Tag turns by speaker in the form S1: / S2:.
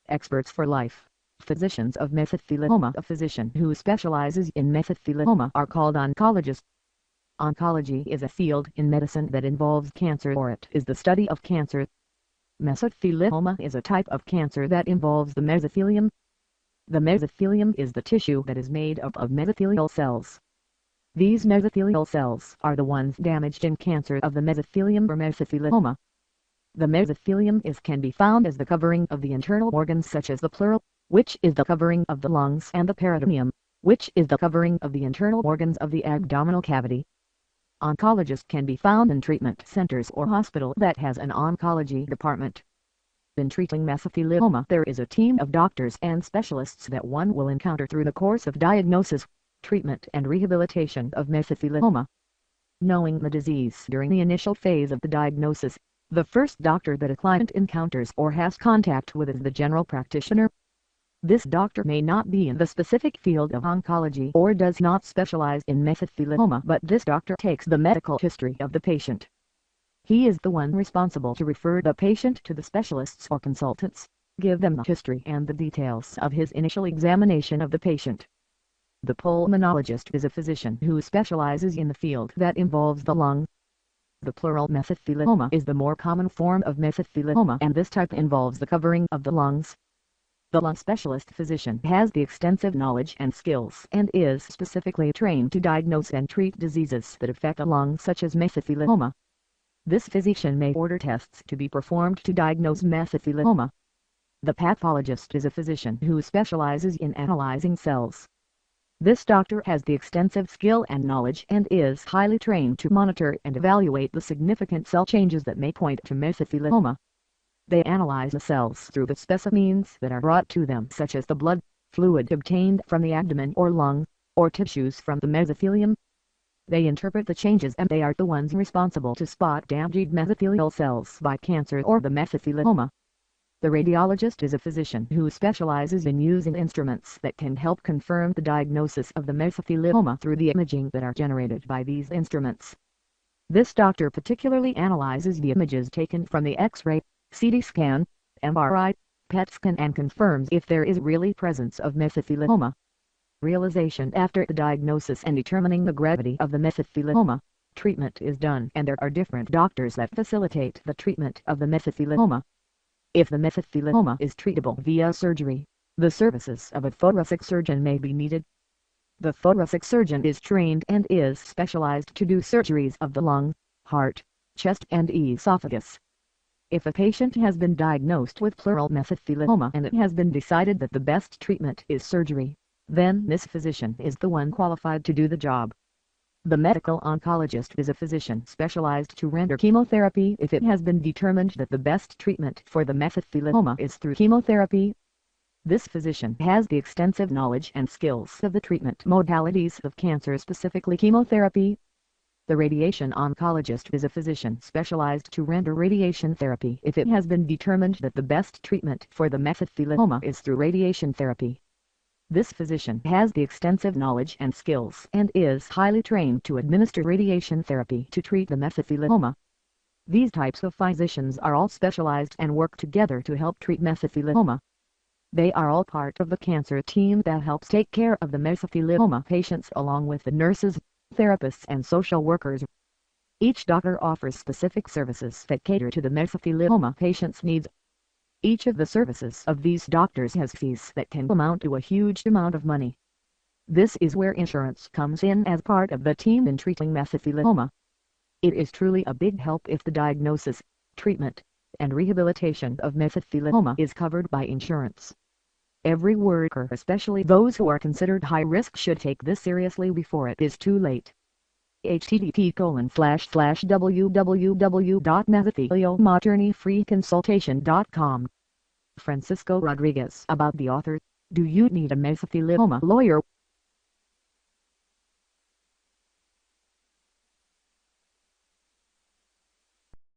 S1: experts for life. Physicians of mesothelioma. A physician who specializes in mesothelioma are called oncologists. Oncology is a field in medicine that involves cancer, or it is the study of cancer. Mesothelioma is a type of cancer that involves the mesothelium. The mesothelium is the tissue that is made up of mesothelial cells. These mesothelial cells are the ones damaged in cancer of the mesothelium or mesothelioma. The mesothelium can be found as the covering of the internal organs such as the pleural, which is the covering of the lungs, and the peritoneum, which is the covering of the internal organs of the abdominal cavity. Oncologists can be found in treatment centers or hospital that has an oncology department. In treating mesothelioma, there is a team of doctors and specialists that one will encounter through the course of diagnosis, treatment and rehabilitation of mesothelioma. Knowing the disease during the initial phase of the diagnosis, the first doctor that a client encounters or has contact with is the general practitioner. This doctor may not be in the specific field of oncology or does not specialize in mesothelioma, but this doctor takes the medical history of the patient. He is the one responsible to refer the patient to the specialists or consultants, give them the history and the details of his initial examination of the patient. The pulmonologist is a physician who specializes in the field that involves the lung. The pleural mesothelioma is the more common form of mesothelioma, and this type involves the covering of the lungs. The lung specialist physician has the extensive knowledge and skills and is specifically trained to diagnose and treat diseases that affect the lung such as mesothelioma. This physician may order tests to be performed to diagnose mesothelioma. The pathologist is a physician who specializes in analyzing cells. This doctor has the extensive skill and knowledge and is highly trained to monitor and evaluate the significant cell changes that may point to mesothelioma. They analyze the cells through the specimens that are brought to them, such as the blood, fluid obtained from the abdomen or lung, or tissues from the mesothelium. They interpret the changes, and they are the ones responsible to spot damaged mesothelial cells by cancer or the mesothelioma. The radiologist is a physician who specializes in using instruments that can help confirm the diagnosis of the mesothelioma through the imaging that are generated by these instruments. This doctor particularly analyzes the images taken from the X-ray, CT scan, MRI, PET scan, and confirms if there is really presence of mesothelioma. Realization after the diagnosis and determining the gravity of the mesothelioma, treatment is done, and there are different doctors that facilitate the treatment of the mesothelioma. If the mesothelioma is treatable via surgery, the services of a thoracic surgeon may be needed. The thoracic surgeon is trained and is specialized to do surgeries of the lung, heart, chest, and esophagus. If a patient has been diagnosed with pleural mesothelioma and it has been decided that the best treatment is surgery, then this physician is the one qualified to do the job. The medical oncologist is a physician specialized to render chemotherapy if it has been determined that the best treatment for the mesothelioma is through chemotherapy. This physician has the extensive knowledge and skills of the treatment modalities of cancer, specifically chemotherapy. The radiation oncologist is a physician specialized to render radiation therapy if it has been determined that the best treatment for the mesothelioma is through radiation therapy. This physician has the extensive knowledge and skills and is highly trained to administer radiation therapy to treat the mesothelioma. These types of physicians are all specialized and work together to help treat mesothelioma. They are all part of the cancer team that helps take care of the mesothelioma patients, along with the nurses, therapists, and social workers. Each doctor offers specific services that cater to the mesothelioma patient's needs. Each of the services of these doctors has fees that can amount to a huge amount of money. This is where insurance comes in as part of the team in treating mesothelioma. It is truly a big help if the diagnosis, treatment, and rehabilitation of mesothelioma is covered by insurance. Every worker, especially those who are considered high risk, should take this seriously before it is too late. http://www.mesotheliomaattorneyfreeconsultation.com. Francisco Rodriguez. About the author: do you need a mesothelioma lawyer?